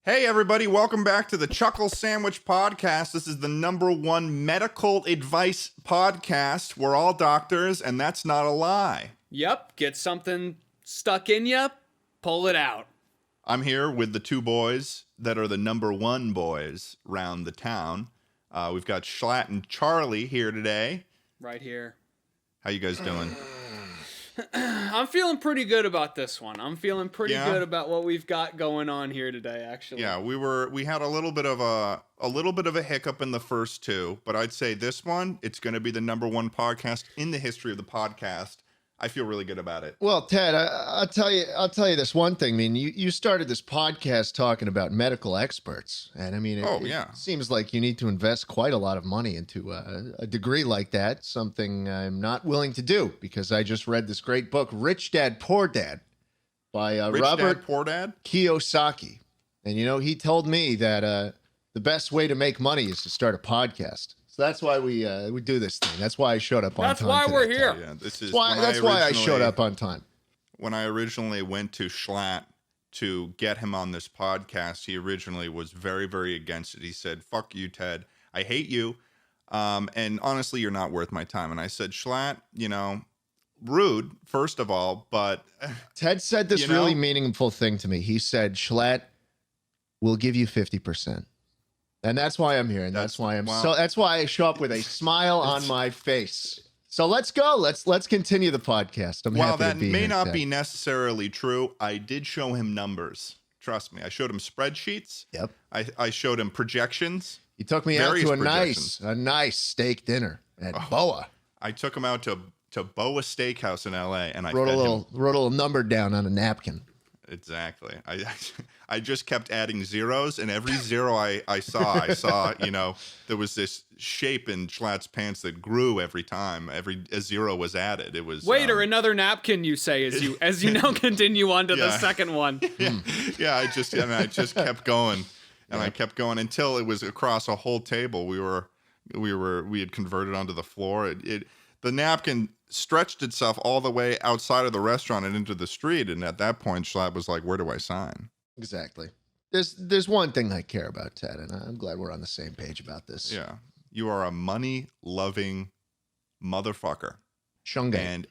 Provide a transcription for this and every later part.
Hey everybody, welcome back to the Chuckle Sandwich podcast. This is the #1 medical advice podcast. We're all doctors, and that's not a lie. Yep, get something stuck in you, pull it out. I'm here with the two boys that are the #1 boys round the town. We've got Schlatt and Charlie here today. Right here. How you guys doing? I'm feeling pretty good about this one. I'm feeling pretty good about what we've got going on here today, actually. Yeah, we had a little bit of a hiccup in the first two, but I'd say this one, it's going to be the #1 podcast in the history of the podcast. I feel really good about it. Well, Ted, I'll tell you this one thing. I mean, you started this podcast talking about medical experts, and I mean, it seems like you need to invest quite a lot of money into a degree like that. Something I'm not willing to do because I just read this great book, Rich Dad Poor Dad, by Robert Kiyosaki, and he told me that the best way to make money is to start a podcast. So that's why we do this thing. That's why I showed up on time. That's why we're here. Yeah, that's why I showed up on time. When I originally went to Schlatt to get him on this podcast, he originally was very, very against it. He said, "Fuck you, Ted. I hate you. And honestly, you're not worth my time." And I said, Schlatt, rude, first of all, but Ted said this really meaningful thing to me. He said, "Schlatt, we'll give you 50%. And that's why I'm here, and that's why I show up with a smile on my face. So let's go. Let's continue the podcast. I'm happy to be here. While that may not be necessarily true, I did show him numbers. Trust me, I showed him spreadsheets. Yep. I showed him projections. He took me out to a nice steak dinner at Boa. I took him out to Boa Steakhouse in LA, and I wrote a little number down on a napkin. Exactly. I just kept adding zeros, and every zero I saw, there was this shape in Schlatt's pants that grew every time. A zero was added. It was waiter, another napkin, you say as you now continue on to the second one. Yeah. I just kept going, and I kept going until it was across a whole table. We had converted onto the floor. The napkin stretched itself all the way outside of the restaurant and into the street. And at that point, Schlatt was like, "Where do I sign?" Exactly. There's one thing I care about, Ted, and I'm glad we're on the same page about this. Yeah. You are a money-loving motherfucker. Shunga. And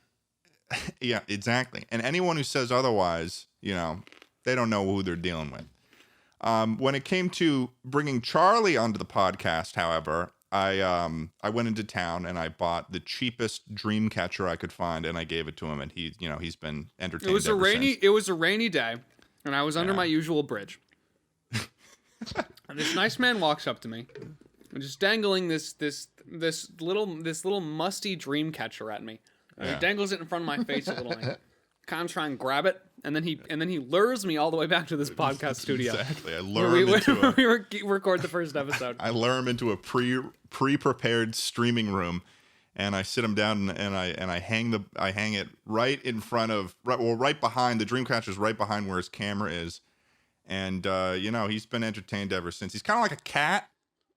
yeah, exactly. And anyone who says otherwise, they don't know who they're dealing with. When it came to bringing Charlie onto the podcast, however, I went into town and I bought the cheapest dream catcher I could find, and I gave it to him, and he's been entertained. It was a rainy day, and I was under my usual bridge. And this nice man walks up to me, and just dangling this little musty dream catcher at me. He dangles it in front of my face a little. Kind of try and grab it, and then he lures me all the way back to this podcast studio. Exactly, I lure him into we record the first episode. I lure him into a pre-prepared streaming room, and I sit him down and I hang it right in front of right behind the Dreamcatcher's, right behind where his camera is, and he's been entertained ever since. He's kind of like a cat.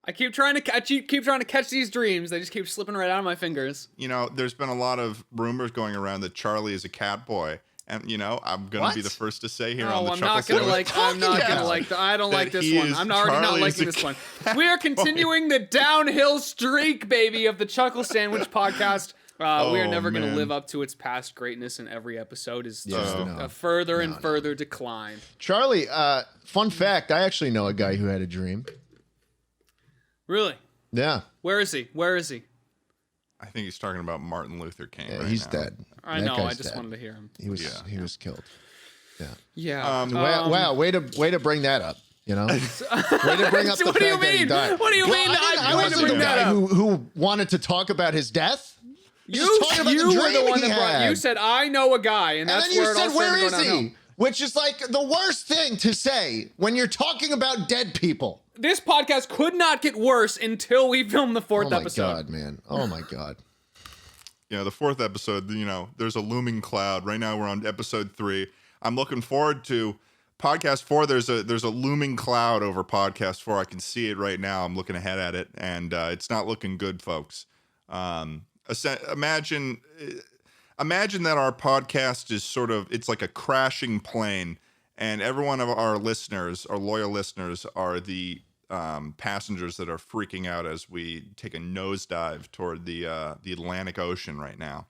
I keep trying to catch these dreams. They just keep slipping right out of my fingers. There's been a lot of rumors going around that Charlie is a cat boy. And, I'm going to be the first to say here on the Chuckle Sandwich. I don't like this one. I'm already not liking this one. We are continuing the downhill streak, baby, of the Chuckle Sandwich podcast. We are never going to live up to its past greatness, and every episode is just a further and further decline. Charlie, fun fact, I actually know a guy who had a dream. Really? Yeah. Where is he? I think he's talking about Martin Luther King. Yeah, right he's now. Dead. I know. I just wanted to hear him. He was killed. Yeah. Yeah. Wow. Way to bring that up. Way to bring up the fact that he died. What do you mean? I wasn't the guy who wanted to talk about his death. You were the one that brought. You said I know a guy, and that's where it all started going downhill. Where is he? Which is like the worst thing to say when you're talking about dead people. This podcast could not get worse until we filmed the fourth episode. Oh my god, man! Oh my god. The fourth episode. There's a looming cloud. Right now we're on episode 3. I'm looking forward to podcast 4. There's a looming cloud over podcast 4. I can see it right now. I'm looking ahead at it, and it's not looking good, folks. Imagine that our podcast is it's like a crashing plane, And every one of our listeners, our loyal listeners, are the passengers that are freaking out as we take a nosedive toward the Atlantic Ocean right now.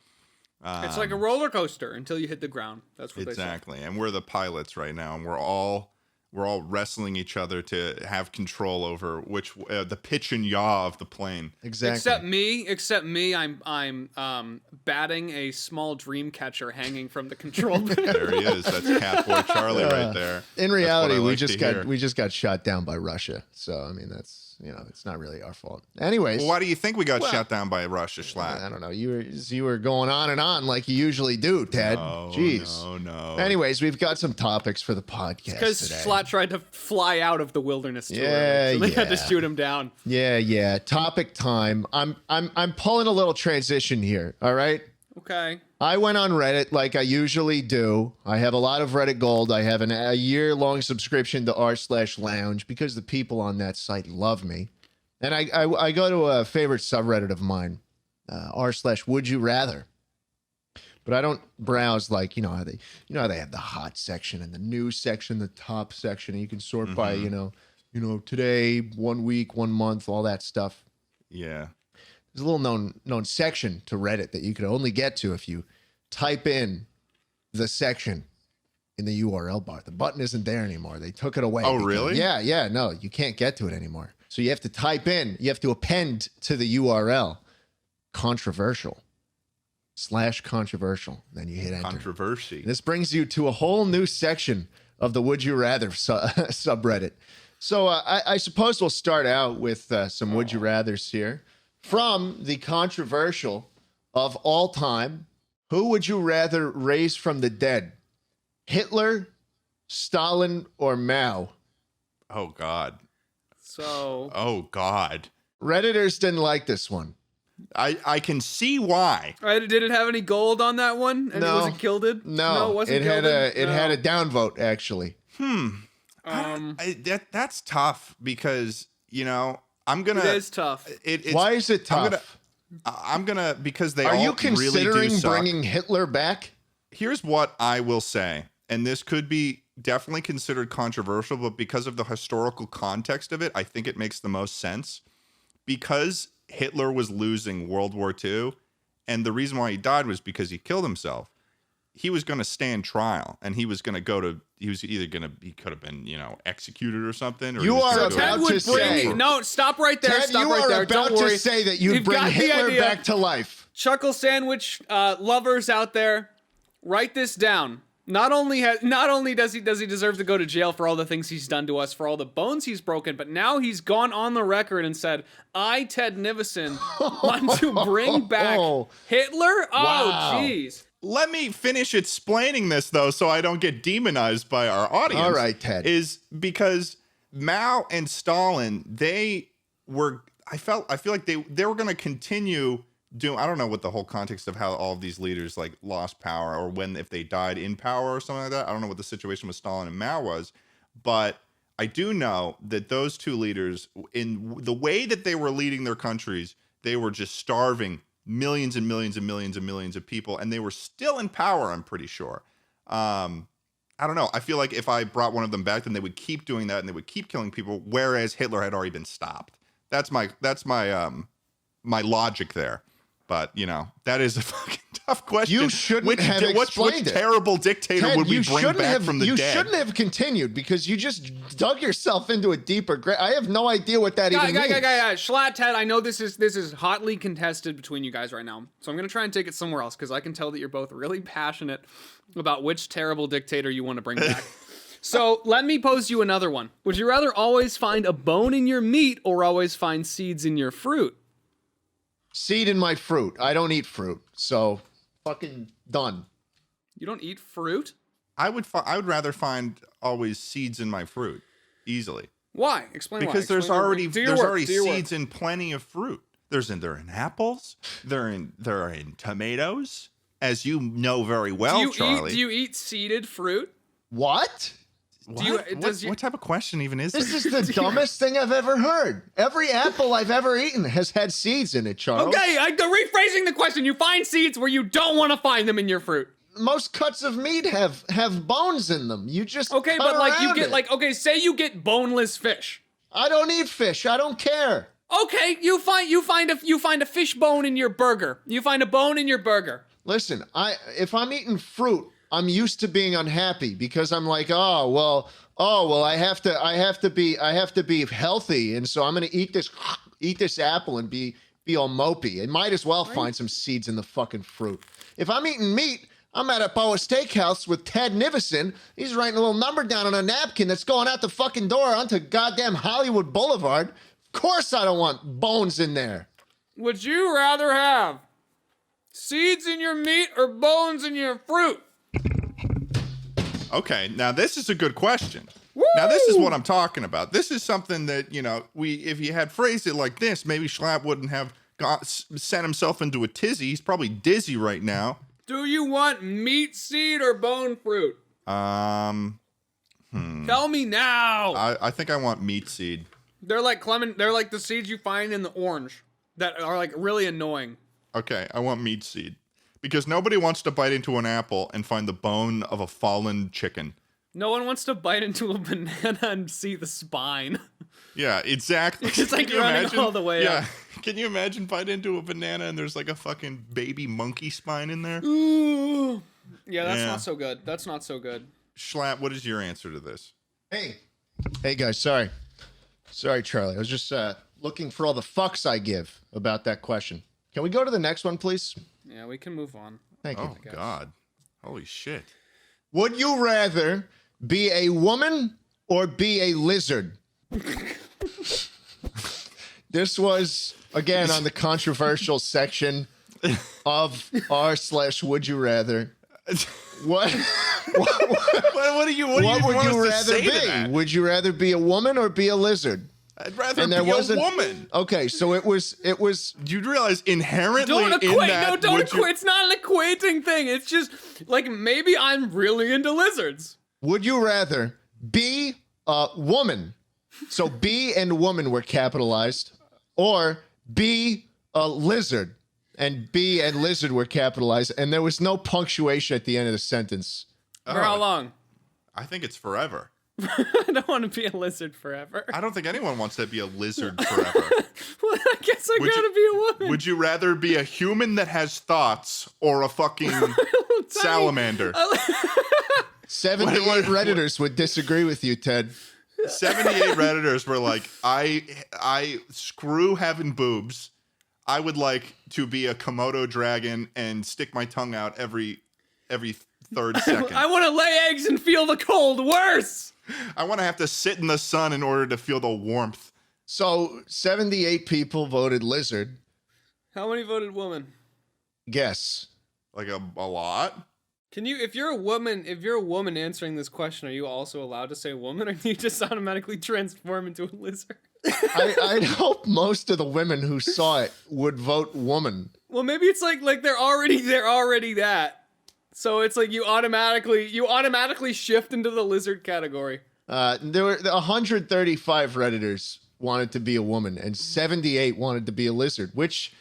It's like a roller coaster until you hit the ground. That's what exactly. And we're the pilots right now, and we're all wrestling each other to have control over which the pitch and yaw of the plane. Exactly. Except me. I'm batting a small dream catcher hanging from the control. There he is. That's Catboy Charlie right there. In reality, we just got shot down by Russia. So I mean, that's it's not really our fault. Anyways, well, why do you think we got shot down by Russia, Schlatt? I don't know. You were going on and on like you usually do, Ted. Jeez. No. Anyways, we've got some topics for the podcast because Schlatt tried to fly out of the wilderness tour, so they had to shoot him down. Yeah. Topic time. I'm pulling a little transition here. All right. Okay. I went on Reddit like I usually do. I have a lot of Reddit Gold. I have a year-long subscription to r/lounge because the people on that site love me. And I go to a favorite subreddit of mine, r/would you rather. But I don't browse like, how they have the hot section and the news section, the top section, and you can sort by, today, 1 week, 1 month, all that stuff. Yeah. There's a little known section to Reddit that you could only get to if you type in the section in the URL bar. The button isn't there anymore. They took it away. Oh, really? Yeah. No, you can't get to it anymore. So you have to type in, you have to append to the URL controversial /controversial. Then you hit enter. Controversy. This brings you to a whole new section of the Would You Rather subreddit. So I suppose we'll start out with some Would You Rathers here. From the controversial of all time, who would you rather raise from the dead? Hitler, Stalin, or Mao? Oh, God. Oh, God. Redditors didn't like this one. I can see why. Did it have any gold on that one? And no. Was it gilded? No, it wasn't gilded. It had a downvote, actually. That's tough because, I'm gonna. It is tough. Why is it tough? I'm gonna because they. Are all you considering really do suck. Bringing Hitler back? Here's what I will say, and this could be definitely considered controversial, but because of the historical context of it, I think it makes the most sense. Because Hitler was losing World War II, and the reason why he died was because he killed himself. He was going to stand trial, and he was going to go to. He could have been, executed or something. Or you are about to say. No, stop right there. Ted, stop right there. About Don't worry. to say that you'd bring Hitler back to life. Chuckle Sandwich lovers out there, write this down. Not only does he deserve to go to jail for all the things he's done to us, for all the bones he's broken, but now he's gone on the record and said, I, Ted Nivison, want to bring back Hitler? Oh, jeez. Let me finish explaining this, though, so I don't get demonized by our audience. All right, Ted. Is because Mao and Stalin, I feel like they were going to continue doing. I don't know what the whole context of how all of these leaders like lost power or if they died in power or something like that. I don't know what the situation with Stalin and Mao was, but I do know that those two leaders, in the way that they were leading their countries, they were just starving millions and millions and millions and millions of people, and they were still in power, I'm pretty sure. I don't know. I feel like if I brought one of them back, then they would keep doing that and they would keep killing people, whereas Hitler had already been stopped. That's my logic there. But, that is a fucking tough question. You shouldn't have explained which terrible dictator Ted, would we bring back from the dead? You shouldn't have continued because you just dug yourself into a deeper grave. I have no idea what that even means. Schlatt, Ted, I know this is hotly contested between you guys right now. So I'm going to try and take it somewhere else because I can tell that you're both really passionate about which terrible dictator you want to bring back. So let me pose you another one. Would you rather always find a bone in your meat or always find seeds in your fruit? Seed in my fruit. I don't eat fruit, so fucking done. You don't eat fruit? I would rather find always seeds in my fruit, easily. Why? Explain why. Because there's already seeds in plenty of fruit. They're in apples. They're in tomatoes, as you know very well, Charlie. Do you eat seeded fruit? What? What type of question even is this? This is the dumbest thing I've ever heard. Every apple I've ever eaten has had seeds in it, Charles. Okay, rephrasing the question. You find seeds where you don't want to find them in your fruit. most cuts of meat have bones in them. You just okay, cut but like you around get it. like okay, say you get boneless fish. I don't eat fish. I don't care. Okay, you find a fish bone in your burger. You find a bone in your burger. Listen, if I'm eating fruit, I'm used to being unhappy because I'm like, oh well, I have to be healthy, and so I'm gonna eat this apple and be all mopey. It might as well find some seeds in the fucking fruit. If I'm eating meat, I'm at a Boa Steakhouse with Ted Nivison. He's writing a little number down on a napkin that's going out the fucking door onto goddamn Hollywood Boulevard. Of course I don't want bones in there. Would you rather have seeds in your meat or bones in your fruit? Okay, now this is a good question. Woo! Now this is what I'm talking about. This is something that, if you had phrased it like this, maybe Schlatt wouldn't have sent himself into a tizzy. He's probably dizzy right now. Do you want meat seed or bone fruit? Tell me now. I think I want meat seed. They're like they're like the seeds you find in the orange that are like really annoying. Okay, I want meat seed. Because nobody wants to bite into an apple and find the bone of a fallen chicken. No one wants to bite into a banana and see the spine. Yeah, exactly. It's like running all the way up. Can you imagine biting into a banana and there's like a fucking baby monkey spine in there? Ooh. Yeah, that's not so good. That's not so good. Schlatt, what is your answer to this? Hey guys, sorry, Charlie. I was just looking for all the fucks I give about that question. Can we go to the next one, please? Yeah, we can move on. Thank you. Oh, God. Holy shit. Would you rather be a woman or be a lizard? This was, again, on the controversial section of r/would you rather. What would you rather be? Would you rather be a woman or be a lizard? I'd rather be a woman. Okay, so it was. Do you realize inherently don't equate. in that... No, don't equate. It's not an equating thing. It's just, like, maybe I'm really into lizards. Would you rather be a woman? So be and woman were capitalized. Or be a lizard. And be and lizard were capitalized. And there was no punctuation at the end of the sentence. For how long? I think it's forever. I don't want to be a lizard forever. I don't think anyone wants to be a lizard forever. Well, I guess I gotta be a woman. Would you rather be a human that has thoughts or a fucking salamander? 78 Redditors would disagree with you, Ted. 78 Redditors were like, I screw having boobs. I would like to be a Komodo dragon and stick my tongue out every third second. I want to lay eggs and feel the cold. Worse. I want to have to sit in the sun in order to feel the warmth. So 78 people voted lizard. How many voted woman? Guess. Like a lot? Can you, if you're a woman answering this question, are you also allowed to say woman, or do you just automatically transform into a lizard? I'd hope most of the women who saw it would vote woman. Well, maybe it's like they're already that. So it's like you automatically shift into the lizard category. There were 135 Redditors wanted to be a woman, and 78 wanted to be a lizard, which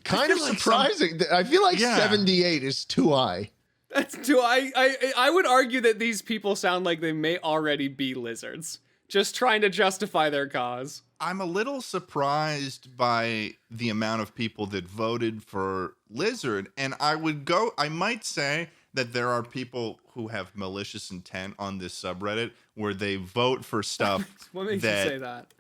kind of surprising. I feel like 78 is too high. That's too. I would argue that these people sound like they may already be lizards, just trying to justify their cause. I'm a little surprised by the amount of people that voted for lizard, and I might say that there are people who have malicious intent on this subreddit where they vote for stuff. What makes you say that?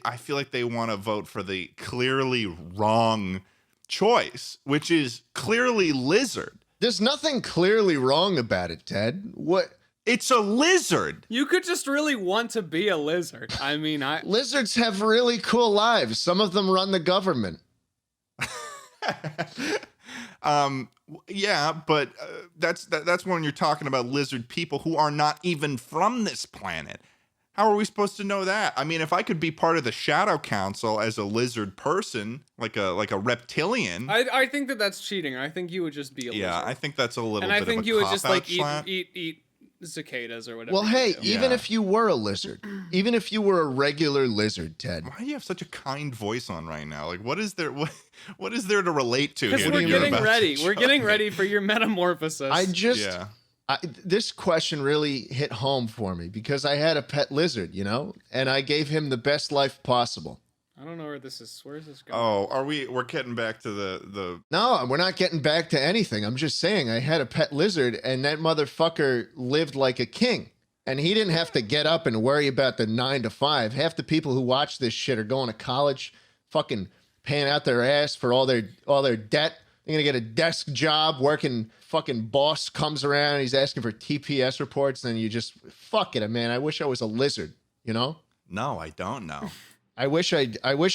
I feel like they want to vote for the clearly wrong choice, which is clearly lizard. There's nothing clearly wrong about it, Ted. What? It's a lizard. You could just really want to be a lizard. I mean, lizards have really cool lives. Some of them run the government. Yeah, but that's when you're talking about lizard people who are not even from this planet. How are we supposed to know that? I mean, if I could be part of the Shadow Council as a lizard person, like a reptilian, I think that's cheating. I think you would just be a lizard. Yeah, I think that's a little. And bit I think of a you would just like cop-out, eat cicadas or whatever. Well, hey, do. even if you were a lizard, even if you were a regular lizard, Ted. Why do you have such a kind voice on right now? Like, what is there to relate to? Because we're getting ready. We're getting ready for your metamorphosis. This question really hit home for me because I had a pet lizard, and I gave him the best life possible. I don't know where this is. Where is this going? Oh, we're getting back to the... No, we're not getting back to anything. I'm just saying I had a pet lizard and that motherfucker lived like a king. And he didn't have to get up and worry about the 9 to 5. Half the people who watch this shit are going to college, fucking paying out their ass for all their debt. They're going to get a desk job working. Fucking boss comes around. He's asking for TPS reports. And you just, fuck it, man. I wish I was a lizard, No, I don't know. I wish I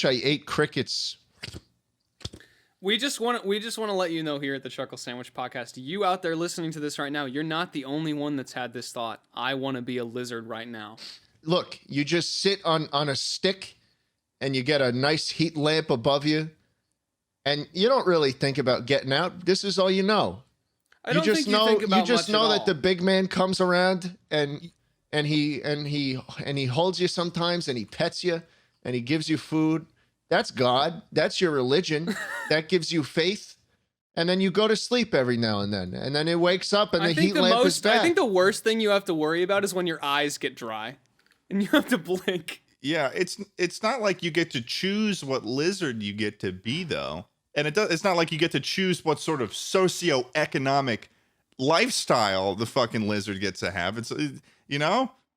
ate crickets. We just want to let you know here at the Chuckle Sandwich podcast, you out there listening to this right now, you're not the only one that's had this thought. I want to be a lizard right now. Look, you just sit on a stick and you get a nice heat lamp above you and you don't really think about getting out. This is all you know. You just know that the big man comes around and he holds you sometimes and he pets you. And he gives you food. That's God. That's your religion. That gives you faith. And then you go to sleep every now and then. And then it wakes up and the heat lamp is back. I think the worst thing you have to worry about is when your eyes get dry and you have to blink. Yeah, it's not like you get to choose what lizard you get to be, though. And it's not like you get to choose what sort of socioeconomic lifestyle the fucking lizard gets to have. It's,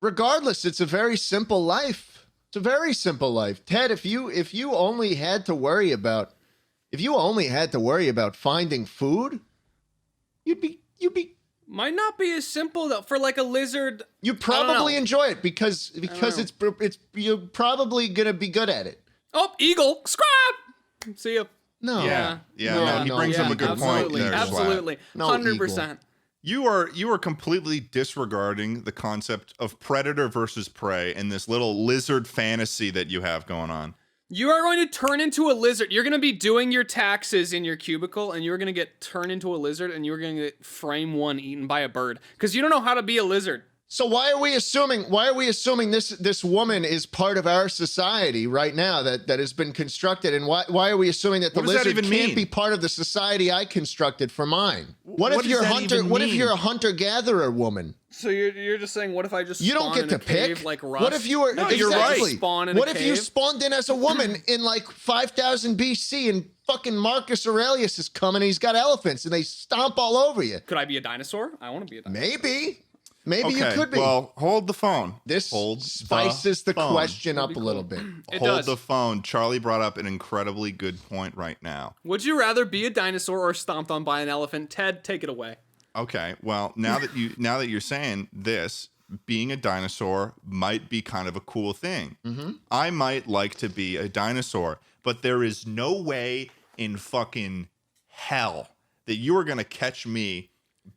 Regardless, it's a very simple life. It's a very simple life. Ted, if you only had to worry about finding food, you'd be might not be as simple though for like a lizard. You probably enjoy it because it's you're probably going to be good at it. Oh, eagle, scrap. See you. No. Yeah. No, he brings up a good point there. Absolutely. 100%. You are completely disregarding the concept of predator versus prey in this little lizard fantasy that you have going on. You are going to turn into a lizard. You're going to be doing your taxes in your cubicle, and you're going to get turned into a lizard, and you're going to get frame one eaten by a bird because you don't know how to be a lizard. So why are we assuming this woman is part of our society right now that has been constructed, and why are we assuming that the lizard can't be part of the society I constructed for mine? What if you're a hunter-gatherer woman? So you're just saying, what if I just you don't get to pick like Russ? What if you were you're right. What if you spawned in as a woman in like 5000 BC and fucking Marcus Aurelius is coming and he's got elephants and they stomp all over you? Could I be a dinosaur? I want to be a dinosaur. Maybe you could be. Well, hold the phone. This spices the question up a little bit. Hold the phone. Charlie brought up an incredibly good point right now. Would you rather be a dinosaur or stomped on by an elephant? Ted, take it away. Okay. Well, now that you're saying this, being a dinosaur might be kind of a cool thing. Mm-hmm. I might like to be a dinosaur, but there is no way in fucking hell that you are going to catch me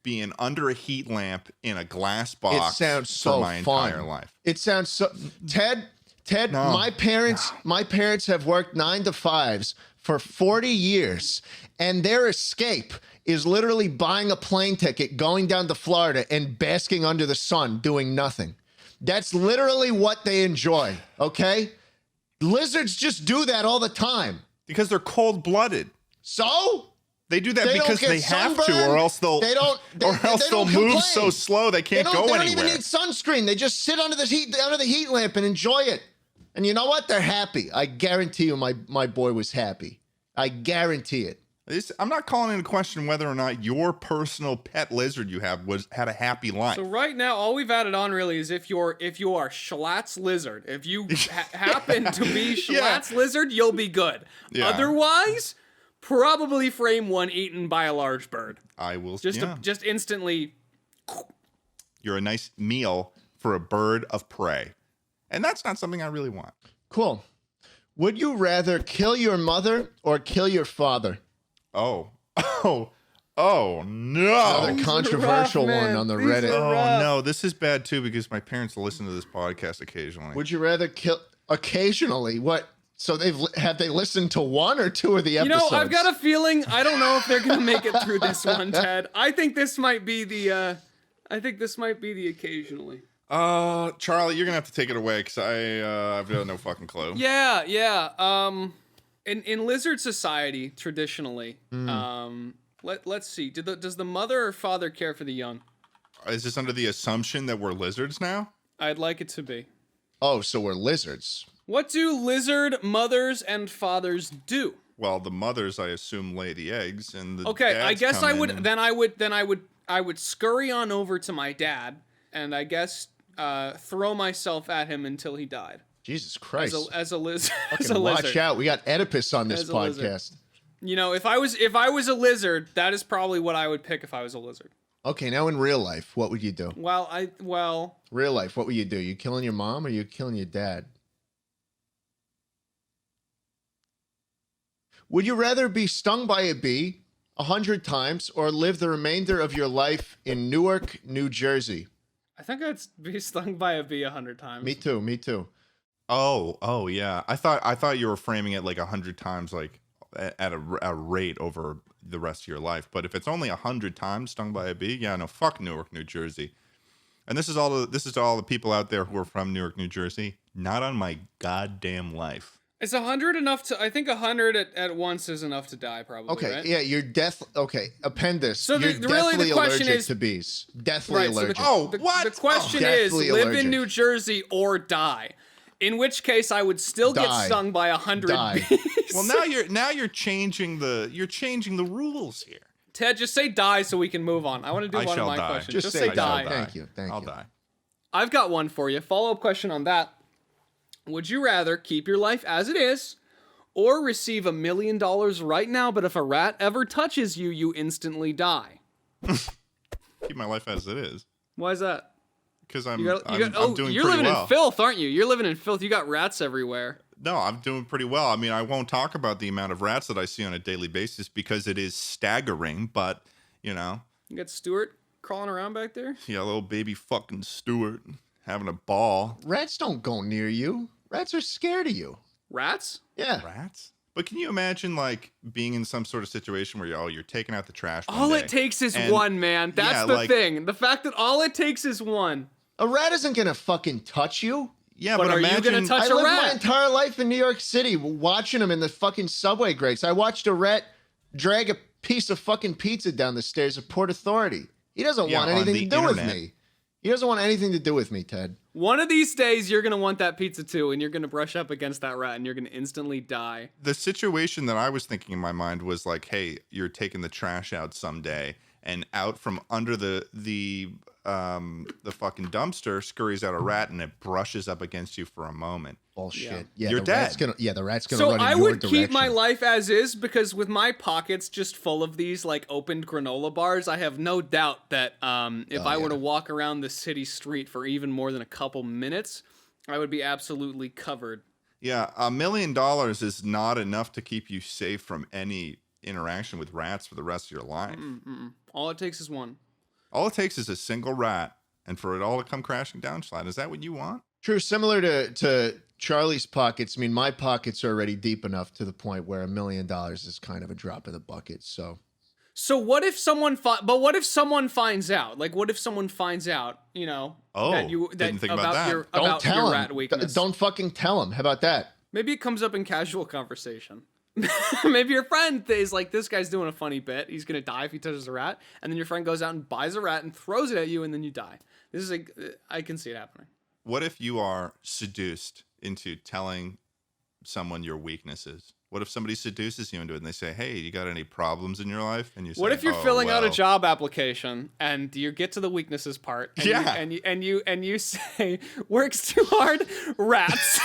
being under a heat lamp in a glass box. It sounds so for my entire life. It sounds so. Ted, no, my parents have worked 9 to 5s for 40 years, and their escape is literally buying a plane ticket, going down to Florida, and basking under the sun, doing nothing. That's literally what they enjoy. Okay, lizards just do that all the time because they're cold-blooded. So. They do that because they have to, or else they'll move so slow they can't go anywhere. They don't even need sunscreen. They just sit under the heat lamp and enjoy it. And you know what? They're happy. I guarantee you, my boy was happy. I guarantee it. I'm not calling into question whether or not your personal pet lizard you have had a happy life. So right now, all we've added on really is if you are Schlatt's lizard. If you happen to be Schlatt's lizard, you'll be good. Yeah. Otherwise, probably frame one eaten by a large bird. I will just instantly. You're a nice meal for a bird of prey. And that's not something I really want. Cool. Would you rather kill your mother or kill your father? Oh no. Another controversial one on the Reddit. Oh no, this is bad too because my parents listen to this podcast occasionally. Would you rather kill occasionally? What? So have they listened to 1 or 2 of the episodes? I've got a feeling I don't know if they're going to make it through this one, Ted. I think this might be the I think this might be the occasionally. Charlie, you're gonna have to take it away because I've got no fucking clue. Yeah. In lizard society, traditionally, let's see. Does the mother or father care for the young? Is this under the assumption that we're lizards now? I'd like it to be. Oh, so we're lizards. What do lizard mothers and fathers do? Well, the mothers, I assume, lay the eggs, and the okay. I dads guess come I in would. and- Then I would scurry on over to my dad, and I guess throw myself at him until he died. Jesus Christ! As a lizard. Watch out! We got Oedipus on this As a podcast. You know, if I was a lizard, that is probably what I would pick if I was a lizard. Okay, now in real life, what would you do? Well. Real life, what would you do? You killing your mom or you killing your dad? Would you rather be stung by a bee 100 times or live the remainder of your life in Newark, New Jersey? I think I'd be stung by a bee 100 times. Me too. Oh, yeah. I thought you were framing it like 100 times, like at a rate over the rest of your life. But if it's only 100 times stung by a bee, yeah, no, fuck Newark, New Jersey. And this is all the people out there who are from Newark, New Jersey. Not on my goddamn life. Is 100 enough to? I think 100 at once is enough to die, probably. Okay, right? yeah, you're okay, append this. So you're deathly the question allergic is to bees. Deathly allergic. What? The question is, Deathly live allergic. in New Jersey or die. In which case, I would still get Die. stung by 100 Die. bees. Well, now you're changing the rules here. Ted, just say die so we can move on. I want to do I one of shall my die. questions. Just say say die. die. Thank you. I'll die. I've got one for you. Follow-up question on that. Would you rather keep your life as it is or receive $1 million right now, but if a rat ever touches you, you instantly die? Keep my life as it is. Why is that? Because I'm You're doing living pretty well. in filth, aren't you? You're living in filth. You got rats everywhere. No, I'm doing pretty well. I mean, I won't talk about the amount of rats that I see on a daily basis because it is staggering, but, you know. You got Stuart crawling around back there? Yeah, little baby fucking Stuart having a ball. Rats don't go near you. Rats are scared of you. Rats? Yeah. Rats? But can you imagine, like, being in some sort of situation where you're taking out the trash one All day, it takes is and- one, man. That's yeah, the like- thing. The fact that all it takes is one. A rat isn't gonna fucking touch you. Yeah, But but are you imagine... gonna touch I a lived rat? my entire life in New York City watching them in the fucking subway grates. I watched a rat drag a piece of fucking pizza down the stairs of Port Authority. He doesn't Yeah, want on anything to the do with internet. me. He doesn't want anything to do with me, Ted. One of these days, you're going to want that pizza too, and you're going to brush up against that rat, and you're going to instantly die. The situation that I was thinking in my mind was like, hey, you're taking the trash out someday, and out from under the fucking dumpster scurries out a rat, and it brushes up against you for a moment. Bullshit. Yeah, You're the rat's dead. the rat's gonna So run in I your would direction. keep my life as is, because with my pockets just full of these like opened granola bars, I have no doubt that if I were to walk around the city street for even more than a couple minutes, I would be absolutely covered. Yeah, $1 million is not enough to keep you safe from any interaction with rats for the rest of your life. All it takes is one. All it takes is a single rat, and for it all to come crashing down, Schlatt. Is that what you want? True, similar to Charlie's pockets. I mean, my pockets are already deep enough to the point where $1 million is kind of a drop in the bucket. So what if someone what if someone finds out? Like, what if someone finds out, you know, didn't think about that. your Don't about tell your him. rat weakness? Don't fucking tell him. How about that? Maybe it comes up in casual conversation. Maybe your friend is like, this guy's doing a funny bit. He's going to die if he touches a rat. And then your friend goes out and buys a rat and throws it at you, and then you die. This is I can see it happening. What if you are seduced into telling someone your weaknesses? What if somebody seduces you into it and they say, hey, you got any problems in your life? And you say, What if you're "Oh, filling out a well." job application and you get to the weaknesses part and you say works too hard, rats.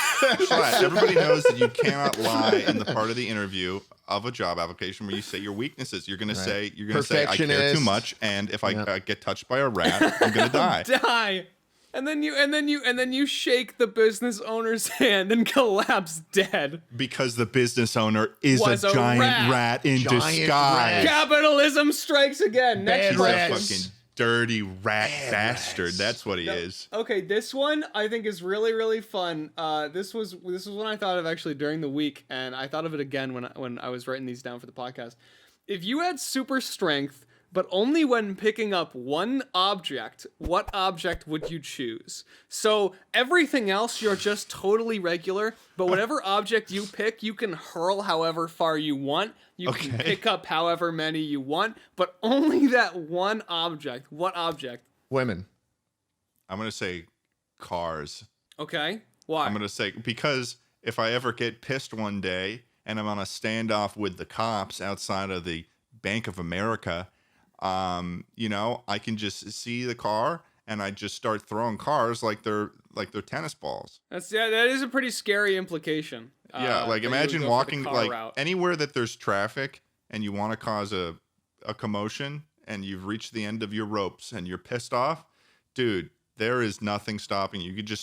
Right. Everybody knows that you cannot lie in the part of the interview of a job application where you say your weaknesses. You're going to say I care too Perfectionist. much, and if I get touched by a rat, I'm going to die. Die. And then you shake the business owner's hand and collapse dead. Because the business owner is Was a a giant rat in Giant disguise. rat. Capitalism strikes again. Next Bad He's a question. rats. fucking dirty rat Bad bastard. rats. That's what he is. Okay, this one I think is really, really fun. This was one I thought of actually during the week, and I thought of it again when I was writing these down for the podcast. If you had super strength but only when picking up one object. What object would you choose? So everything else, you're just totally regular, but whatever object you pick, you can hurl however far you want. You can pick up however many you want, but only that one object. What object? Women. I'm going to say cars. Okay. Why? I'm going to say because if I ever get pissed one day and I'm on a standoff with the cops outside of the Bank of America, you know, I can just see the car and I just start throwing cars like they're tennis balls. That is a pretty scary implication. Yeah, like imagine walking like route. Anywhere that there's traffic and you want to cause a commotion and you've reached the end of your ropes and you're pissed off, dude. There is nothing stopping you. You could just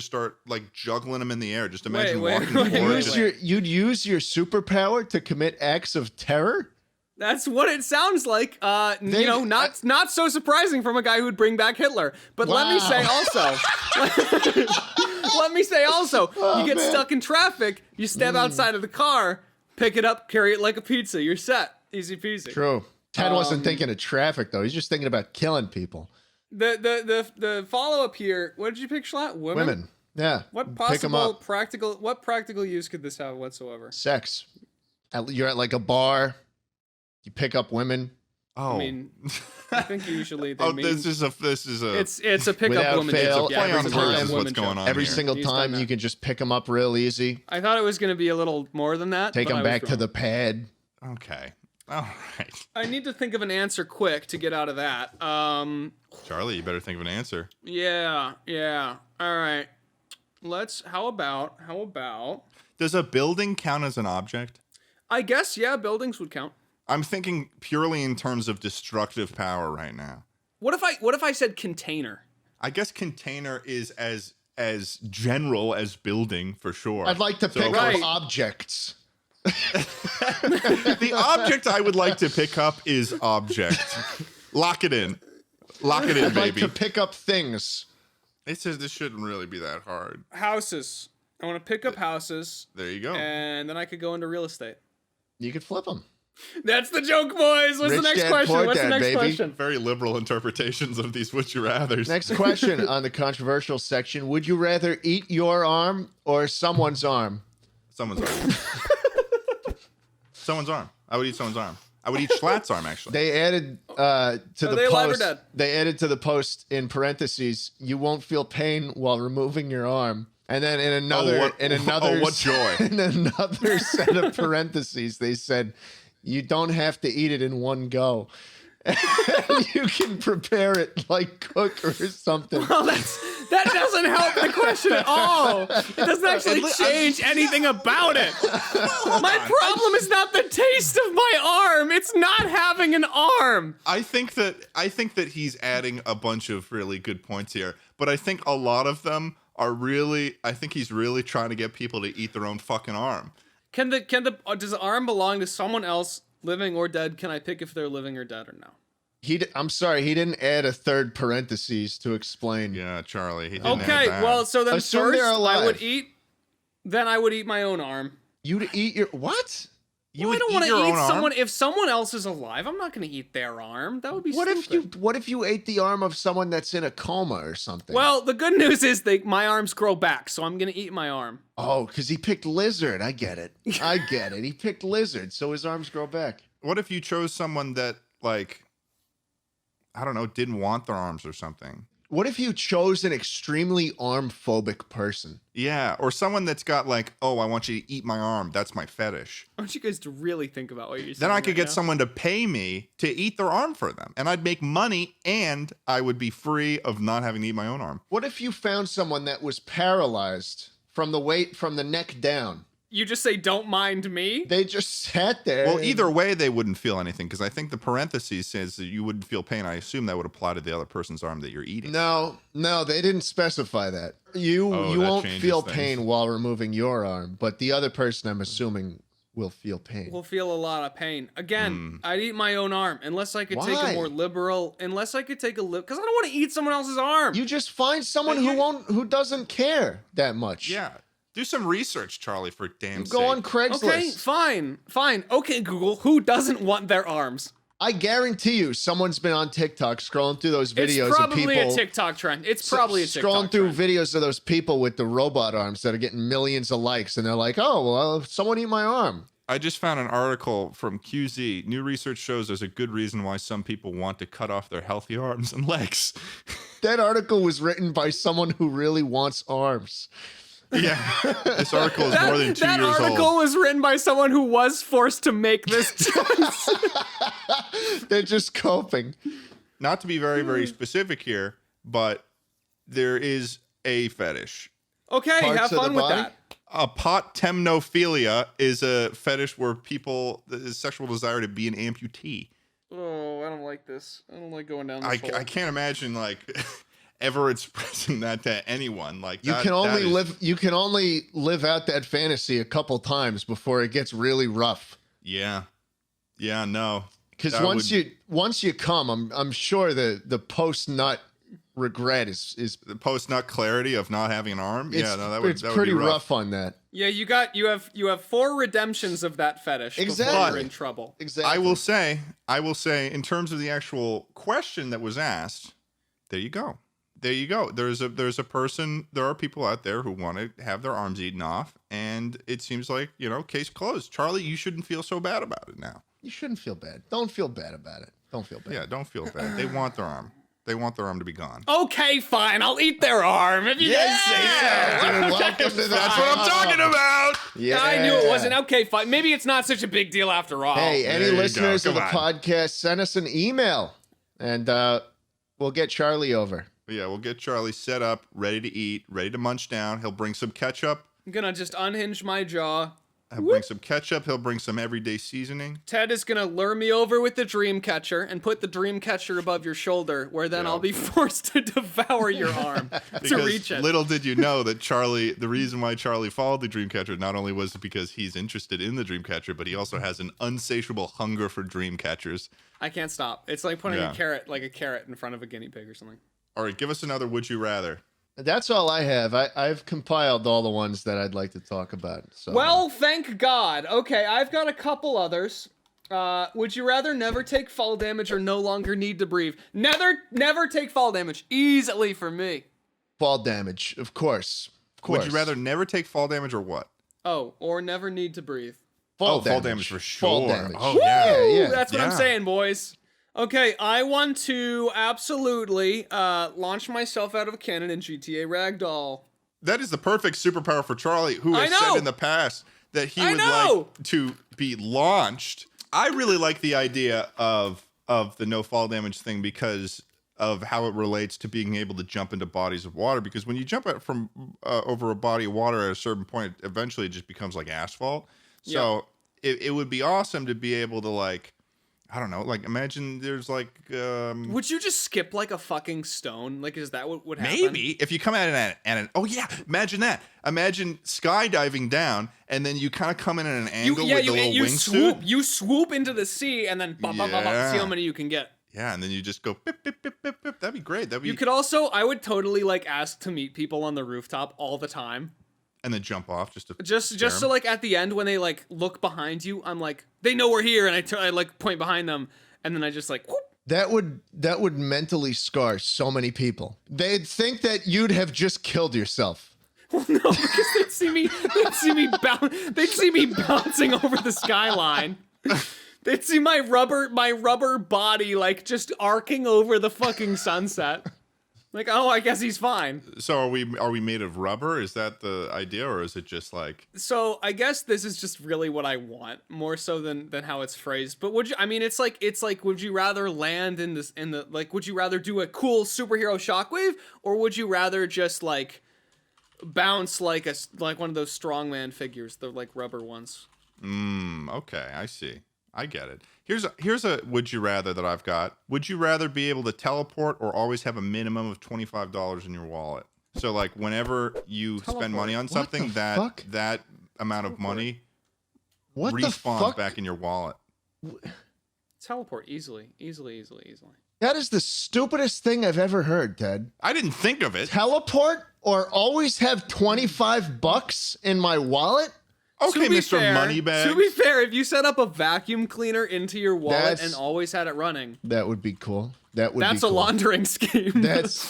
start like juggling them in the air. Just imagine walking the floor. You'd use your superpower to commit acts of terror? That's what it sounds like. Not so surprising from a guy who would bring back Hitler. But let me say also, you get stuck in traffic, you step outside of the car, pick it up, carry it like a pizza. You're set. Easy peasy. True. Ted wasn't thinking of traffic though. He's just thinking about killing people. The follow up here. What did you pick, Schlatt? Women. Yeah. What possible practical use could this have whatsoever? Sex. You're at like a bar. You pick up women. Oh, I mean, I think usually they mean this is a it's a pickup woman. Fail, play on words is what's going on every here. single time you can just pick them up real easy. I thought it was going to be a little more than that. Take them back to the pad. Okay. All right. I need to think of an answer quick to get out of that. Charlie, you better think of an answer. Yeah. All right. How about? Does a building count as an object? I guess, yeah, buildings would count. I'm thinking purely in terms of destructive power right now. What if I said container? I guess container is as general as building for sure. I'd like to pick up objects. The object I would like to pick up is object. Lock it in. Baby. I'd like to pick up things. It says this shouldn't really be that hard. Houses. I want to pick up houses. There you go. And then I could go into real estate. You could flip them. That's the joke, boys. What's the next question? Very liberal interpretations of these would you rathers. Next question on the controversial section. Would you rather eat your arm or someone's arm? Someone's arm. Someone's arm. I would eat someone's arm. I would eat Schlatt's arm, actually. They added to the alive or post. dead? They added to the post in parentheses. You won't feel pain while removing your arm. And then in another, what joy! In another set of parentheses, they said, "You don't have to eat it in one go. You can prepare it like cook or something." Well, that doesn't help the question at all. It doesn't actually change anything about it. My problem is not the taste of my arm. It's not having an arm. I think that he's adding a bunch of really good points here, but I think a lot of them are really. I think he's really trying to get people to eat their own fucking arm. Does the arm belong to someone else, living or dead? Can I pick if they're living or dead or no? I'm sorry, he didn't add a third parentheses to explain. Yeah, Charlie, he didn't. Okay, well, so then assume first I would eat my own arm. You'd eat your what? I don't want to eat someone. If someone else is alive, I'm not going to eat their arm. That would be stupid. What if you ate the arm of someone that's in a coma or something? Well, the good news is my arms grow back, so I'm going to eat my arm. Oh, because he picked lizard. I get it. He picked lizard, so his arms grow back. What if you chose someone that, like, I don't know, didn't want their arms or something? What if you chose an extremely arm-phobic person? Yeah, or someone that's got like, oh, I want you to eat my arm. That's my fetish. I want you guys to really think about what you're saying. Then I could get someone to pay me to eat their arm for them. And I'd make money and I would be free of not having to eat my own arm. What if you found someone that was paralyzed from the neck down? You just say, don't mind me? They just sat there. Well, either way, they wouldn't feel anything because I think the parentheses says that you wouldn't feel pain. I assume that would apply to the other person's arm that you're eating. No, they didn't specify that. You won't feel pain while removing your arm, but the other person, I'm assuming, will feel pain. Will feel a lot of pain. Again, I'd eat my own arm unless I could take a more liberal. Because I don't want to eat someone else's arm. You just find someone who doesn't care that much. Yeah. Do some research, Charlie, for damn sake. Go on Craigslist. Okay, fine. Okay, Google, who doesn't want their arms? I guarantee you, someone's been on TikTok scrolling through those videos It's of people. probably a TikTok trend. It's probably a TikTok scrolling through trend. videos of those people with the robot arms that are getting millions of likes, and they're like, "Oh, well, someone eat my arm." I just found an article from QZ. New research shows there's a good reason why some people want to cut off their healthy arms and legs. That article was written by someone who really wants arms. Yeah, this article is more than 2 years old. That article was written by someone who was forced to make this choice. They're just coping. Not to be very, very specific here, but there is a fetish. Okay, Parts have of the fun with body? that. Apotemnophilia is a fetish where people, the sexual desire to be an amputee. Oh, I don't like this. I don't like going down this hole. I can't imagine like ever expressing that to anyone. Like You can only live out that fantasy a couple times before it gets really rough. Yeah, no. Because once you come, I'm sure the post nut regret is the post nut clarity of not having an arm. Yeah, no, that would it's that would pretty be rough on that. Yeah, you have 4 redemptions of that fetish before Exactly. you're in trouble. Exactly. I will say, in terms of the actual question that was asked, there you go. There's a person. There are people out there who want to have their arms eaten off, and it seems like case closed. Charlie, you shouldn't feel so bad about it now. You shouldn't feel bad. Don't feel bad about it. Don't feel bad. Yeah, don't feel bad. They want their arm. They want their arm to be gone. Okay, fine. I'll eat their arm if you guys say so. Dude, welcome to the That's what I'm talking about. Yeah. I knew it wasn't. Okay, fine. Maybe it's not such a big deal after all. Hey, any There you listeners go. of the Come on. podcast, send us an email, and we'll get Charlie over. Yeah, we'll get Charlie set up, ready to eat, ready to munch down. He'll bring some ketchup. I'm gonna just unhinge my jaw. He'll bring some ketchup. He'll bring some everyday seasoning. Ted is gonna lure me over with the dream catcher and put the dream catcher above your shoulder, where then Yeah. I'll be forced to devour your arm to Because reach it. little did you know that the reason why Charlie followed the Dreamcatcher not only was because he's interested in the Dreamcatcher, but he also has an insatiable hunger for Dreamcatchers. I can't stop. It's like putting Yeah. a carrot in front of a guinea pig or something. All right, give us another Would You Rather. That's all I have. I've compiled all the ones that I'd like to talk about. So. Well, thank God. Okay, I've got a couple others. Would you rather never take fall damage or no longer need to breathe? Never take fall damage. Easily for me. fall damage, of course. Of course. Would you rather never take fall damage or what? Oh, or never need to breathe. Fall damage for sure. Fall damage. Oh, Woo! yeah. That's what I'm Yeah. saying, boys. Okay, I want to absolutely launch myself out of a cannon in GTA Ragdoll. That is the perfect superpower for Charlie, who I has know. said in the past that he I would know. like to be launched. I really like the idea of the no fall damage thing because of how it relates to being able to jump into bodies of water. Because when you jump out from over a body of water at a certain point, eventually it just becomes like asphalt. So it would be awesome to be able to like, I don't know, like imagine there's like Would you just skip like a fucking stone? Like, is that what would happen? maybe if you come at it and oh yeah, imagine that. Imagine skydiving down and then you kind of come in at an angle with the little wingsuit. You swoop into the sea and then bop, bop, bop, bop, see how many you can get. Yeah, and then you just go bip, bip, bip, bip, bip. That'd be great. You could also, I would totally like ask to meet people on the rooftop all the time. and then jump off just to Just scare so 'em. like at the end when they like look behind you, I'm like, they know we're here, and I like point behind them, and then I just like whoop. That would mentally scar so many people. They'd think that you'd have just killed yourself. Well, no, because they'd see me bouncing over the skyline. They'd see my rubber body like just arcing over the fucking sunset. Like, oh, I guess he's fine. So are we made of rubber? Is that the idea, or is it just like? So I guess this is just really what I want, more so than how it's phrased. But would you? I mean, it's like would you rather land in the like? Would you rather do a cool superhero shockwave, or would you rather just like bounce like one of those strongman figures, the like rubber ones? Okay, I see. I get it. Here's a would you rather that I've got. Would you rather be able to teleport or always have a minimum of $25 in your wallet? So like whenever you spend money on something, that amount of money What the respawns fuck? back in your wallet. Teleport easily. That is the stupidest thing I've ever heard, Ted. I didn't think of it. Teleport or always have $25 in my wallet? Okay, Mr. Moneybags. To be fair, if you set up a vacuum cleaner into your wallet and always had it running, that would be cool. That's a laundering scheme.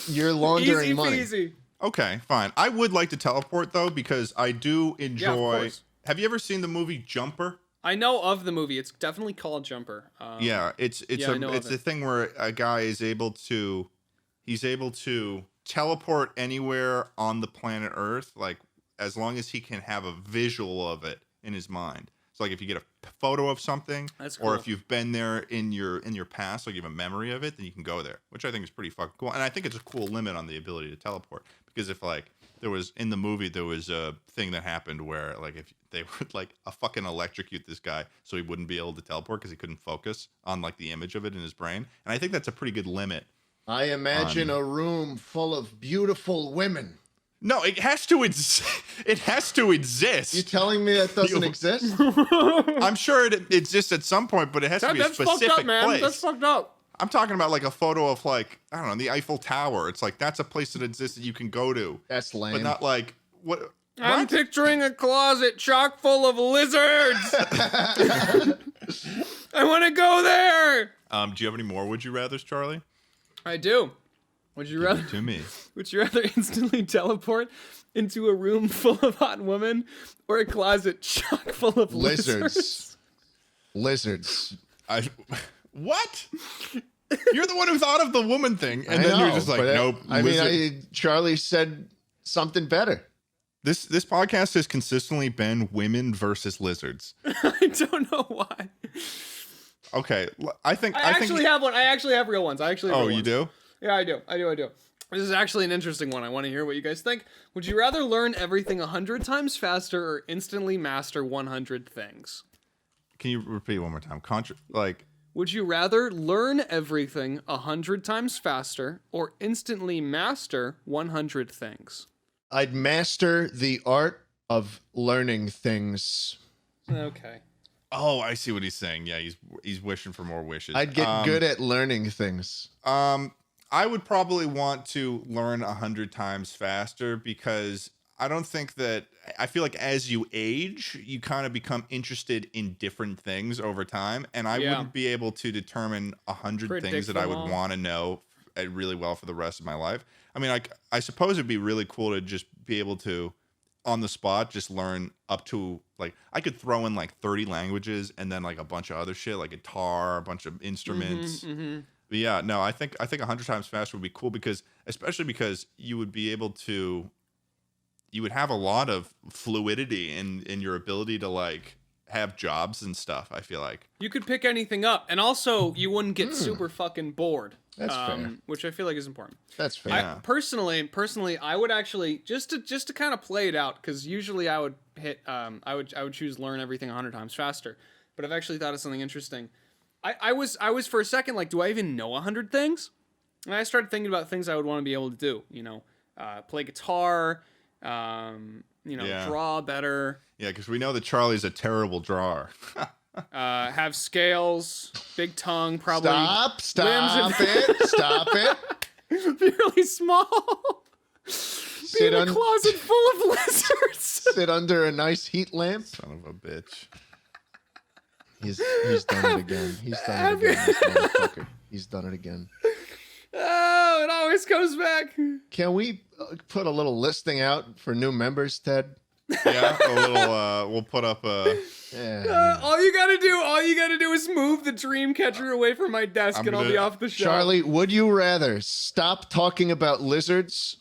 You're laundering money. Easy peasy. Okay, fine. I would like to teleport though because I do enjoy. Yeah, of course. Have you ever seen the movie Jumper? I know of the movie. It's definitely called Jumper. Yeah, it's a thing where a guy is able to teleport anywhere on the planet Earth, like as long as he can have a visual of it in his mind. So like if you get a photo of something, that's cool. Or if you've been there in your past, like you have a memory of it, then you can go there, which I think is pretty fucking cool. And I think it's a cool limit on the ability to teleport because if like there was in the movie there was a thing that happened where like if they would like a fucking electrocute this guy so he wouldn't be able to teleport because he couldn't focus on like the image of it in his brain, and I think that's a pretty good limit. I imagine a room full of beautiful women. No, it has to exist. You telling me that doesn't exist? I'm sure it exists at some point, but it has to be a specific fucked up, man. place. That's fucked up. I'm talking about like a photo of like, I don't know, the Eiffel Tower. It's like that's a place that exists that you can go to. That's lame. But not like what I'm picturing a closet chock full of lizards. I want to go there. Do you have any more would you rathers, Charlie? I do. Would you rather to me? Would you rather instantly teleport into a room full of hot women or a closet chock full of lizards? Lizards. What? You're the one who thought of the woman thing, and then you're just like, nope. Charlie said something better. This podcast has consistently been women versus lizards. I don't know why. Okay, I actually have one. I actually have real ones. You do? Yeah, I do. This is actually an interesting one. I want to hear what you guys think. Would you rather learn everything 100 times faster or instantly master 100 things? Can you repeat one more time? Would you rather learn everything 100 times faster or instantly master 100 things? I'd master the art of learning things. Okay. Oh, I see what he's saying. Yeah, he's wishing for more wishes. I'd get good at learning things. I would probably want to learn 100 times faster because I feel like as you age, you kind of become interested in different things over time. And I wouldn't be able to determine 100 things that I would want to know really well for the rest of my life. I mean, I suppose it'd be really cool to just be able to, on the spot, just learn up to, like, I could throw in like 30 languages and then like a bunch of other shit, like guitar, a bunch of instruments. But yeah, no, I think 100 times faster would be cool especially because you would be able to, you would have a lot of fluidity in your ability to like have jobs and stuff. I feel like you could pick anything up, and also you wouldn't get super fucking bored. That's fair. Which I feel like is important. That's fair. Personally, I would actually just to kind of play it out, because usually I would hit I would choose learn everything 100 times faster. But I've actually thought of something interesting. I was for a second like, do I even know 100 things? And I started thinking about things I would want to be able to do. Play guitar, draw better. Yeah, because we know that Charlie's a terrible drawer. Have scales, big tongue, probably. Stop it. Be really small. Be in a closet full of lizards. Sit under a nice heat lamp. Son of a bitch. He's done it again. He's done it again. This motherfucker. He's done it again. Oh, it always comes back. Can we put a little listing out for new members, Ted? Yeah, a little. We'll put up a. Yeah. All you gotta do is move the dream catcher away from my desk, and I'll be off the show. Charlie, would you rather stop talking about lizards?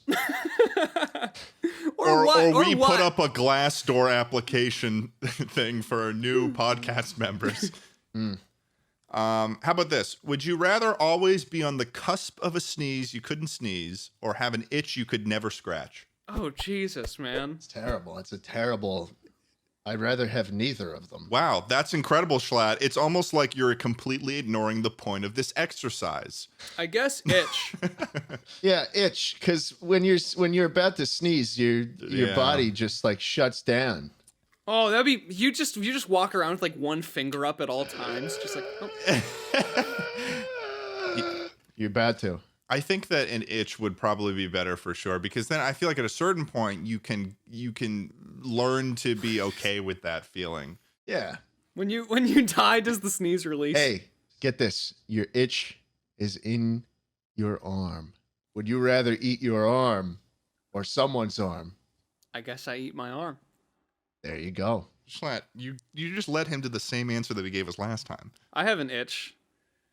or we put up a Glassdoor application thing for new podcast members. How about this? Would you rather always be on the cusp of a sneeze you couldn't sneeze, or have an itch you could never scratch? Oh, Jesus, man. It's terrible. I'd rather have neither of them. Wow, that's incredible, Schlatt. It's almost like you're completely ignoring the point of this exercise. I guess itch. Yeah, itch, because when you're about to sneeze, your body just like shuts down. Oh, that'd be you just walk around with like one finger up at all times, just like. Oh. You're about to. I think that an itch would probably be better for sure, because then I feel like at a certain point you can learn to be okay with that feeling. Yeah. When you die, does the sneeze release? Hey, get this. Your itch is in your arm. Would you rather eat your arm or someone's arm? I guess I eat my arm. There you go. Schlatt, you just led him to the same answer that he gave us last time. I have an itch.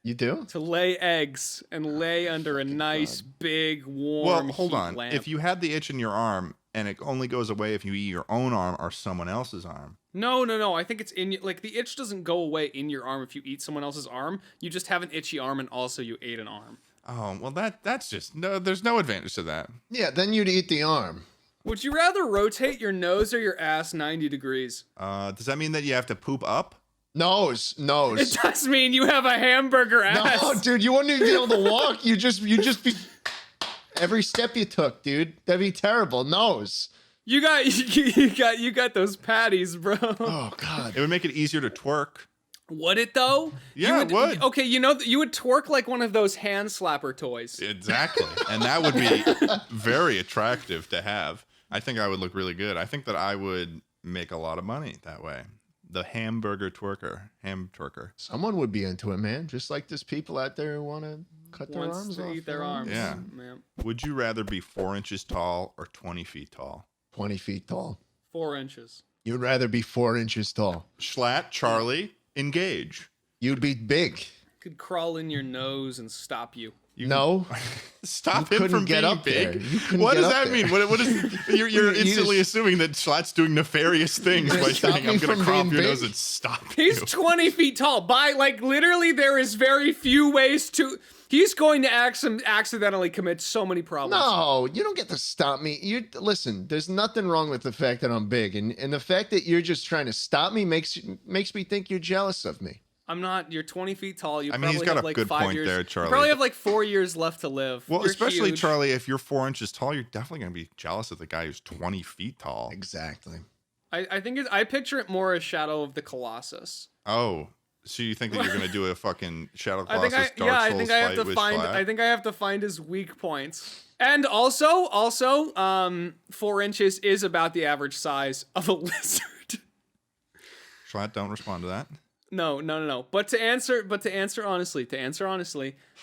You do? To lay eggs and lay under a nice, big, warm Well, hold heat on. lamp. If you had the itch in your arm and it only goes away if you eat your own arm or someone else's arm. No. I think it's in like the itch doesn't go away in your arm if you eat someone else's arm. You just have an itchy arm and also you ate an arm. Oh, well that's just no, there's no advantage to that. Yeah, then you'd eat the arm. Would you rather rotate your nose or your ass 90 degrees? Does that mean that you have to poop up? Nose. It does mean you have a hamburger ass. No, dude, you wouldn't even be able to walk. You just be every step you took, dude. That'd be terrible. Nose. You got those patties, bro. Oh God. It would make it easier to twerk. Would it though? Yeah, it would. Okay, you know you would twerk like one of those hand slapper toys. Exactly. And that would be very attractive to have. I think I would look really good. I think that I would make a lot of money that way. The hamburger twerker, ham twerker. Someone would be into it, man. Just like there's people out there who want to cut their arms off. Eat their arms. Yeah. Man. Would you rather be 4 inches tall or 20 feet tall? 20 feet tall. 4 inches. You'd rather be 4 inches tall. Schlatt, Charlie, engage. You'd be big. Could crawl in your nose and stop you. No. Stop You him couldn't from get being up there. big. You couldn't What get does up that there. mean? What is you're You instantly just- assuming that Schlatt's doing nefarious things by Stop saying me I'm going from to crawl up being your big? nose and stop He's you. 20 feet tall. By like literally, there is very few ways to. He's going to accidentally commit so many problems. No, you don't get to stop me. You listen. There's nothing wrong with the fact that I'm big, and the fact that you're just trying to stop me makes me think you're jealous of me. I'm not. You're 20 feet tall. You I mean, probably he's got have a like good 5 point years. there, Charlie. You probably have like 4 years left to live. Well, You're especially huge. Charlie, if you're 4 inches tall, you're definitely going to be jealous of the guy who's 20 feet tall. Exactly. I think I picture it more as Shadow of the Colossus. Oh, so you think that you're going to do a fucking Shadow I think Colossus I Dark Souls think I have fight to with find. Schlatt? I think I have to find his weak points. And also, 4 inches is about the average size of a lizard. Schlatt, don't respond to that. No. But to answer honestly,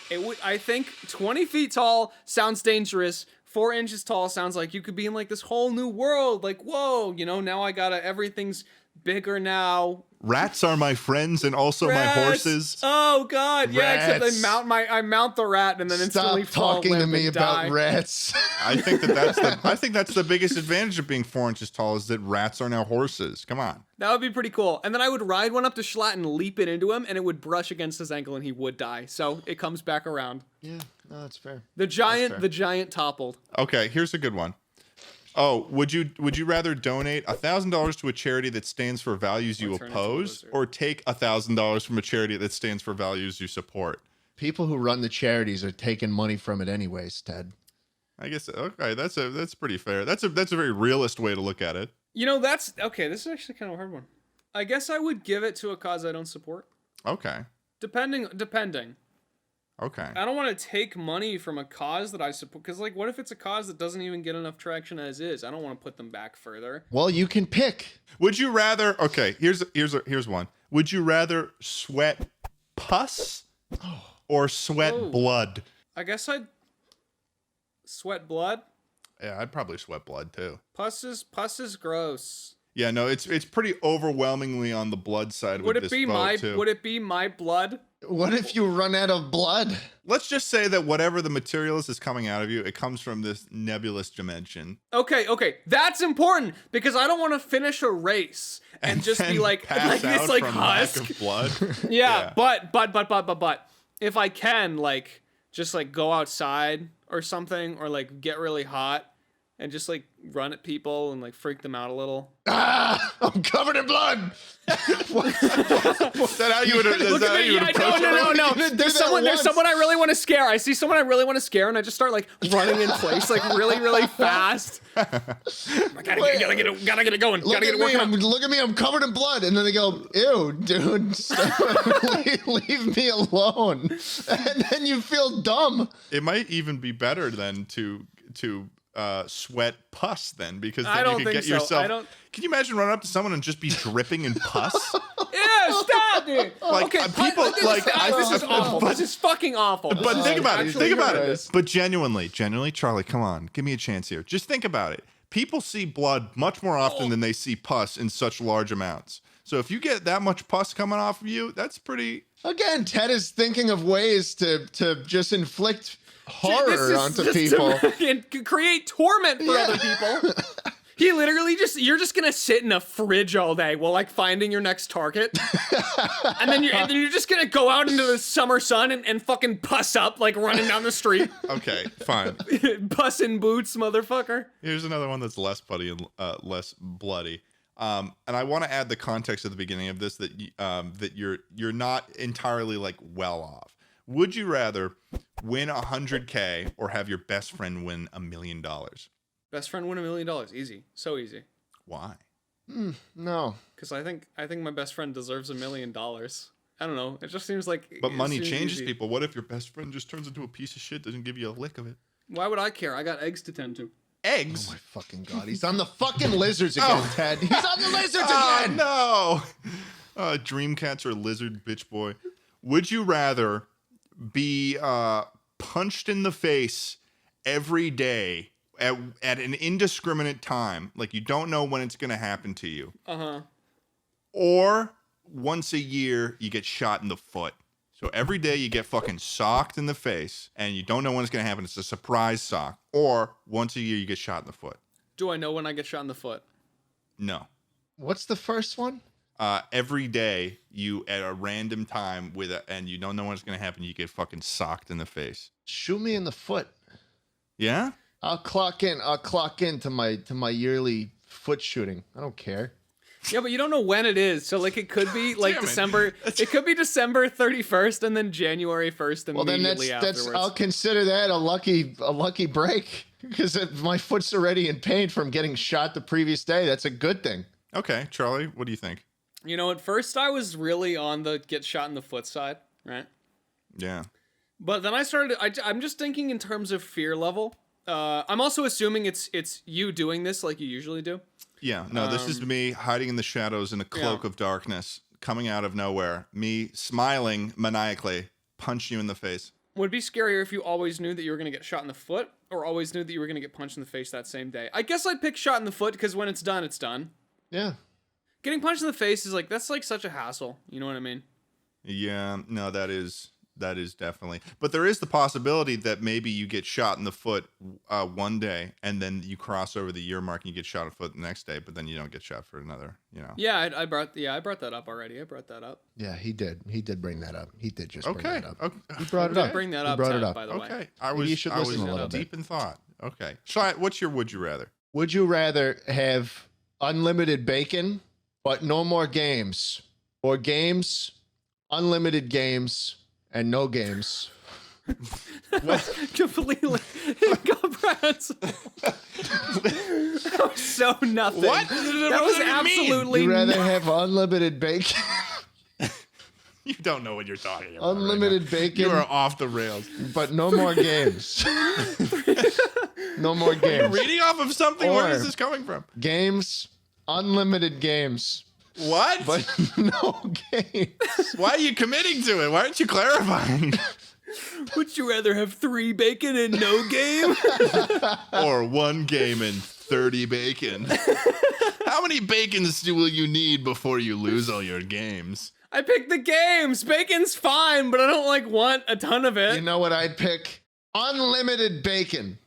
it would. I think 20 feet tall sounds dangerous. 4 inches tall sounds like you could be in like this whole new world. Like, whoa, now I gotta. Everything's bigger now. Rats are my friends and also my Rats. horses. Oh God, yeah. Except Rats. I mount the rat and then instantly Stop fall talking to limp me and about die. rats. I think that's the biggest advantage of being 4 inches tall is that rats are now horses. Come on. That would be pretty cool. And then I would ride one up to Schlatt and leap it into him, and it would brush against his ankle, and he would die. So it comes back around. Yeah, no, that's fair. The giant toppled. Okay, here's a good one. Oh, would you rather donate $1,000 to a charity that stands for values you Or turn into a oppose, lizard. or take $1,000 from a charity that stands for values you support? People who run the charities are taking money from it anyways, Ted. I guess okay, that's pretty fair. That's a very realist way to look at it. That's okay. This is actually kind of a hard one. I guess I would give it to a cause I don't support. Okay. Depending. Okay. I don't want to take money from a cause that I support. Because, like, what if it's a cause that doesn't even get enough traction as is? I don't want to put them back further. Well, you can pick. Would you rather? Okay, here's one. Would you rather sweat pus or sweat Oh. blood? I guess I'd sweat blood. Yeah, I'd probably sweat blood too. Pus is gross. Yeah, no, it's pretty overwhelmingly on the blood side Would with it this be vote too. Would it be my blood? What if you run out of blood? Let's just say that whatever the material is coming out of you, it comes from this nebulous dimension. Okay, that's important because I don't want to finish a race and just then be like pass this out like from lack husk. of blood. Yeah, but if I can like just like go outside or something or like get really hot and just like run at people and like freak them out a little. Ah, I'm covered in blood. Is that how you would? Look at me. No. There's someone I really want to scare. I see someone I really want to scare, and I just start like running in place, like really fast. I gotta get it going. Gotta get it working. Look at me. I'm covered in blood. And then they go, ew, dude, leave me alone. And then you feel dumb. It might even be better than to sweat pus then, because then I don't you could think get so. yourself. Can you imagine running up to someone and just be dripping in pus? Yeah, stop, dude. Like Okay, people like this is awful. This is fucking awful. But think about it. Think about horrendous. it. But genuinely, Charlie, come on, give me a chance here. Just think about it. People see blood much more often than they see pus in such large amounts. So if you get that much pus coming off of you, that's pretty. Again, Ted is thinking of ways to just inflict horror onto people and create torment for other people. He literally you're just gonna sit in a fridge all day while like finding your next target, and then you're just gonna go out into the summer sun and fucking puss up like running down the street. Okay, fine. Puss in boots, motherfucker. Here's another one that's less bloody and less bloody. And I want to add the context at the beginning of this that that you're not entirely like well off. Would you rather win $100K or have your best friend win $1 million? Best friend win $1 million. Easy. So easy. Why? No. Because I think my best friend deserves $1 million. I don't know. It just seems like. But money changes people. What if your best friend just turns into a piece of shit, doesn't give you a lick of it? Why would I care? I got eggs to tend to. Eggs? Oh my fucking god. He's on the fucking lizards again, Ted. He's on the lizards again. No. Dreamcats or lizard bitch boy. Would you rather be punched in the face every day at an indiscriminate time, like you don't know when it's going to happen to you, or once a year you get shot in the foot? So every day you get fucking socked in the face and you don't know when it's going to happen. It's a surprise sock. Or once a year you get shot in the foot. Do I know when I get shot in the foot? No. What's the first one? Every day you at a random time and you don't know when it's going to happen, you get fucking socked in the face. Shoot me in the foot. Yeah? I'll clock in to my yearly foot shooting. I don't care. Yeah, but you don't know when it is. So like it could be like December. It could be December 31st and then January 1st immediately afterwards. I'll consider that a lucky break, because if my foot's already in pain from getting shot the previous day, that's a good thing. Okay, Charlie, what do you think? You know, at first I was really on the get shot in the foot side, right? Yeah. But then I started. I'm just thinking in terms of fear level. I'm also assuming it's you doing this like you usually do. Yeah, no, this is me hiding in the shadows in a cloak of darkness, coming out of nowhere, me smiling maniacally, punch you in the face. Would it be scarier if you always knew that you were going to get shot in the foot, or always knew that you were going to get punched in the face that same day? I guess I'd pick shot in the foot, because when it's done, it's done. Yeah. Getting punched in the face is like, that's like such a hassle. You know what I mean? Yeah, no, that is definitely. But there is the possibility that maybe you get shot in the foot one day, and then you cross over the year mark and you get shot in the foot the next day, but then you don't get shot for another, you know. Yeah, I brought that up already. I brought that up. Yeah, he did. He did bring that up. He did just bring that up. Okay. He brought it up. Bring that up, brought it up. by the way. Okay. I was deep in thought. Okay. Schlatt, what's your would you rather? Would you rather have unlimited bacon, but no more games, or games, unlimited games, and no games? Completely incomprehensible. That was so nothing. What? That was absolutely. You'd rather have unlimited bacon? You don't know what you're talking about. Unlimited right bacon. You are off the rails. But no more games. No more games. Reading off of something. Where is this coming from? Games, unlimited games. What? But no games. Why are you committing to it? Why aren't you clarifying? Would you rather have 3 bacon and no game? Or 1 game and 30 bacon? How many bacons will you need before you lose all your games? I picked the games. Bacon's fine, but I don't want a ton of it. You know what I'd pick? Unlimited bacon.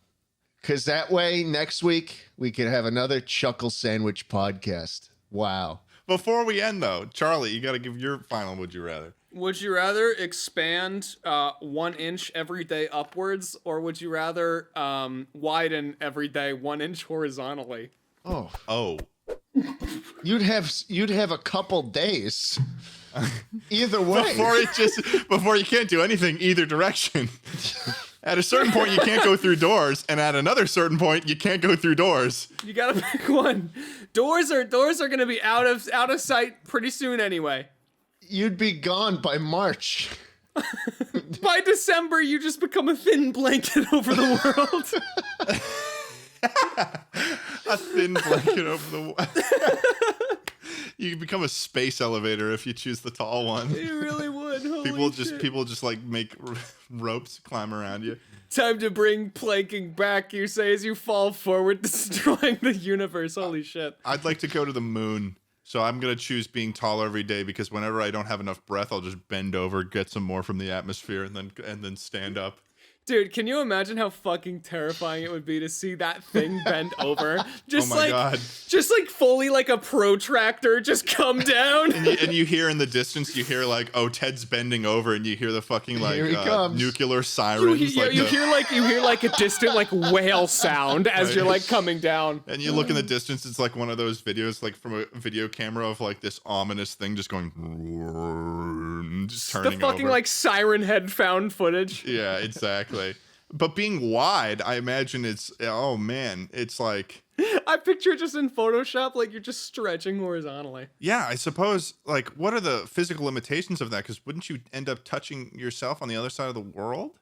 Because that way, next week, we could have another Chuckle Sandwich podcast. Wow. Before we end, though, Charlie, you got to give your final would you rather. Would you rather expand 1 inch every day upwards, or would you rather widen every day 1 inch horizontally? Oh. You'd have a couple days. Either way. Before you can't do anything either direction. At a certain point, you can't go through doors, and at another certain point, you can't go through doors. You gotta pick one. Doors are gonna be out of sight pretty soon anyway. You'd be gone by March. By December, you just become a thin blanket over the world. A thin blanket over the world. You become a space elevator if you choose the tall one. You really would. People just like make ropes climb around you. Time to bring planking back, you say, as you fall forward, destroying the universe. Holy shit. I'd like to go to the moon. So I'm going to choose being tall every day because whenever I don't have enough breath, I'll just bend over, get some more from the atmosphere, and then stand up. Dude, can you imagine how fucking terrifying it would be to see that thing bend over? Just oh my God. Just like fully like a protractor just come down. And you hear in the distance, you hear like, oh, Ted's bending over, and you hear the fucking like nuclear sirens. You hear like a distant like whale sound as you're like coming down. And you look in the distance, it's like one of those videos like from a video camera of like this ominous thing just going, just turning over. The fucking like siren head found footage. Yeah, exactly. But being wide, I imagine it's like I picture it just in Photoshop, like you're just stretching horizontally. Yeah, I suppose, like, what are the physical limitations of that? Because wouldn't you end up touching yourself on the other side of the world?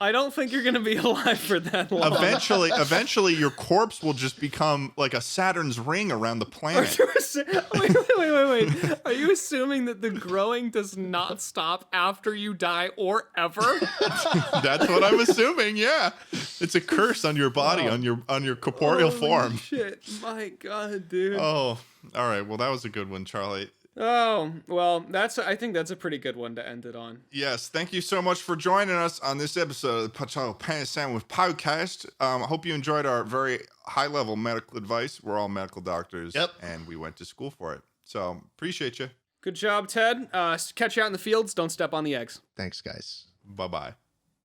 I don't think you're gonna be alive for that long. Eventually, your corpse will just become like a Saturn's ring around the planet. Wait. Are you assuming that the growing does not stop after you die or ever? That's what I'm assuming. Yeah, it's a curse on your body, on your corporeal form. Shit, my God, dude. Oh, all right. Well, that was a good one, Charlie. Oh, well, I think that's a pretty good one to end it on. Yes, thank you so much for joining us on this episode of the Chuckle Sandwich podcast. I hope you enjoyed our very high-level medical advice. We're all medical doctors, and we went to school for it. So, appreciate you. Good job, Ted. Catch you out in the fields. Don't step on the eggs. Thanks, guys. Bye-bye.